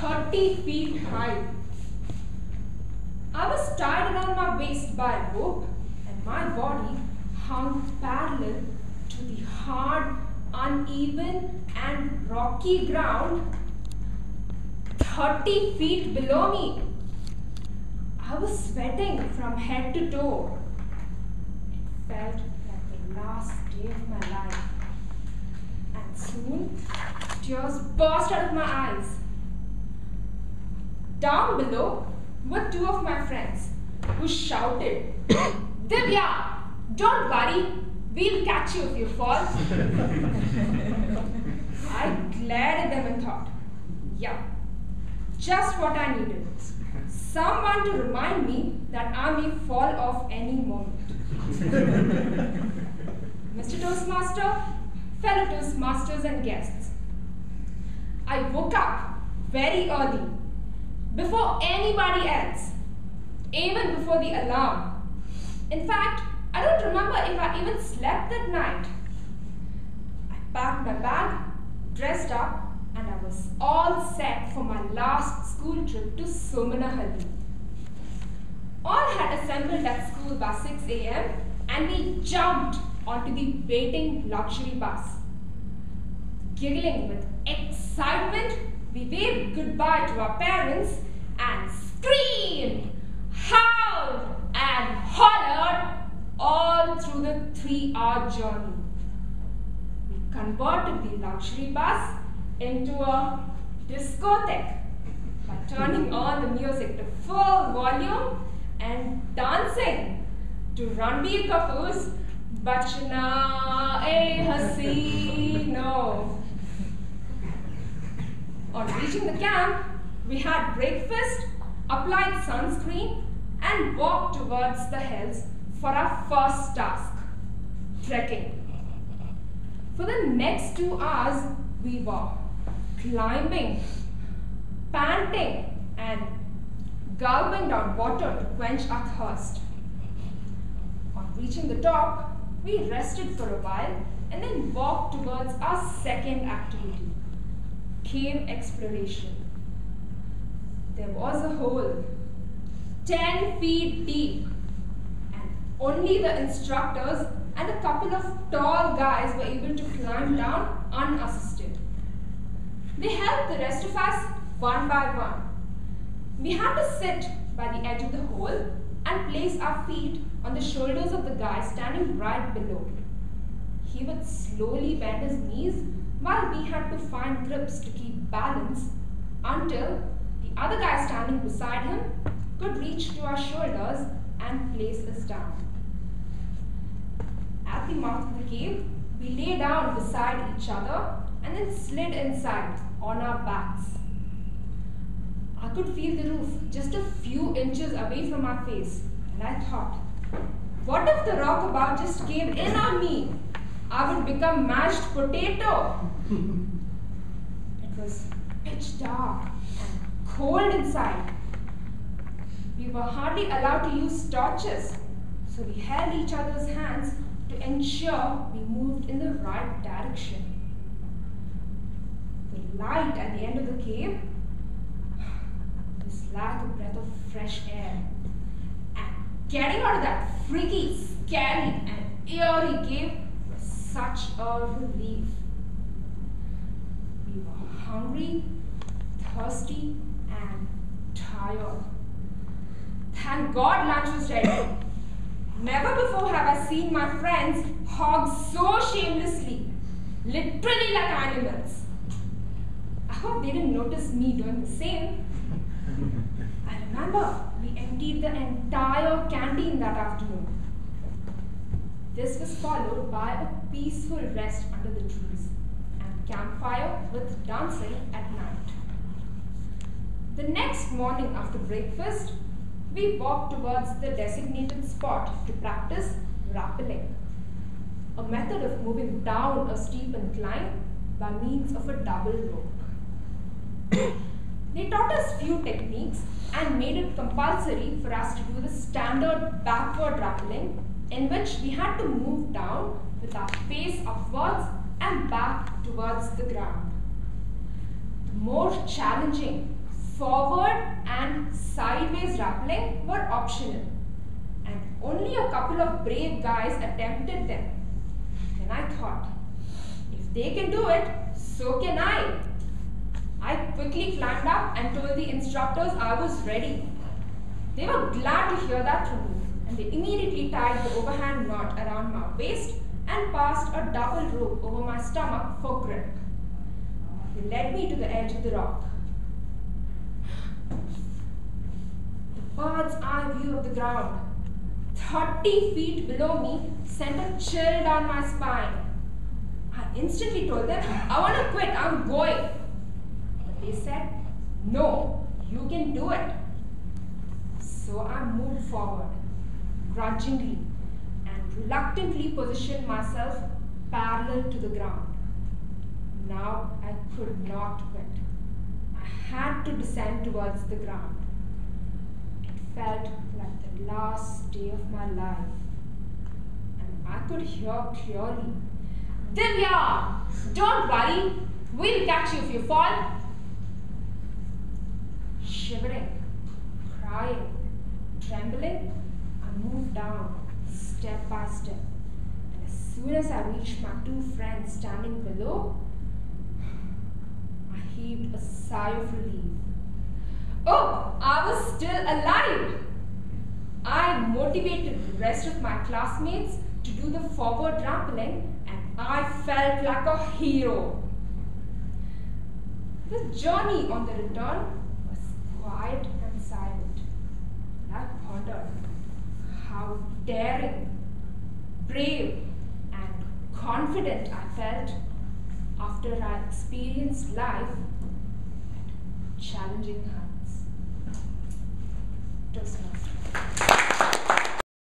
30 feet high. I was tied around my waist by a rope, and my body hung parallel to the hard, uneven and rocky ground 30 feet below me. I was sweating from head to toe. It felt like the last day of my life. And soon, tears burst out of my eyes. Down below were two of my friends who shouted, "Divya, don't worry, we'll catch you if you fall." I glared at them and thought, yeah, just what I needed. Someone to remind me that I may fall off any moment. Mr. Toastmaster, fellow Toastmasters and guests, I woke up very early, before anybody else, even before the alarm. In fact, I don't remember if I even slept that night. I packed my bag, dressed up, and I was all set for my last school trip to Somanahalli. All had assembled at school by 6 a.m. and we jumped onto the waiting luxury bus. Giggling with excitement, we waved goodbye to our parents and screamed, howled, and hollered all through the 3-hour journey. We converted the luxury bus into a discotheque by turning on the music to full volume and dancing to Ranbir Kapoor's Bachna E Hasino. On reaching the camp, we had breakfast, applied sunscreen, and walked towards the hills for our first task, trekking. For the next 2 hours, we were climbing, panting, and gulping down water to quench our thirst. On reaching the top, we rested for a while and then walked towards our second activity, cave exploration. There was a hole 10 feet deep, and only the instructors and a couple of tall guys were able to climb down unassisted. They helped the rest of us one by one. We had to sit by the edge of the hole and place our feet on the shoulders of the guy standing right below. He would slowly bend his knees while we had to find grips to keep balance until the other guy standing beside him could reach to our shoulders and place us down. At the mouth of the cave, we lay down beside each other and then slid inside on our backs. I could feel the roof just a few inches away from my face, and I thought, what if the rock above just caved in on me? I would become mashed potato. It was pitch dark and cold inside. We were hardly allowed to use torches, so we held each other's hands to ensure we moved in the right direction. The light at the end of the cave was like a breath of fresh air. And getting out of that freaky, scary, and eerie cave was such a relief. We were hungry, thirsty, and tired. Thank God lunch was ready. Never before have I seen my friends hog so shamelessly, literally like animals. I hope they didn't notice me doing the same. I remember we emptied the entire canteen that afternoon. This was followed by a peaceful rest under the trees and campfire with dancing at night. The next morning after breakfast, we walked towards the designated spot to practice rappelling, a method of moving down a steep incline by means of a double rope. They taught us few techniques and made it compulsory for us to do the standard backward rappelling, in which we had to move down with our face upwards and back towards the ground. The more challenging, Forward and sideways rappelling were optional, and only a couple of brave guys attempted them. Then I thought, if they can do it, so can I. I quickly climbed up and told the instructors I was ready. They were glad to hear that from me, and they immediately tied the overhand knot around my waist and passed a double rope over my stomach for grip. They led me to the edge of the rock. The bird's eye view of the ground, 30 feet below me, sent a chill down my spine. I instantly told them, I want to quit, I'm going. But they said, no, you can do it. So I moved forward, grudgingly, and reluctantly positioned myself parallel to the ground. Now I could not quit. I had to descend towards the ground. It felt like the last day of my life. And I could hear clearly, Divya, don't worry, we'll catch you if you fall. Shivering, crying, trembling, I moved down step by step. And as soon as I reached my two friends standing below, I heaved a sigh of relief. Oh, I was still alive! I motivated the rest of my classmates to do the forward rappelling, and I felt like a hero. The journey on the return was quiet and silent. And I pondered how daring, brave, and confident I felt after I experienced life at challenging heights.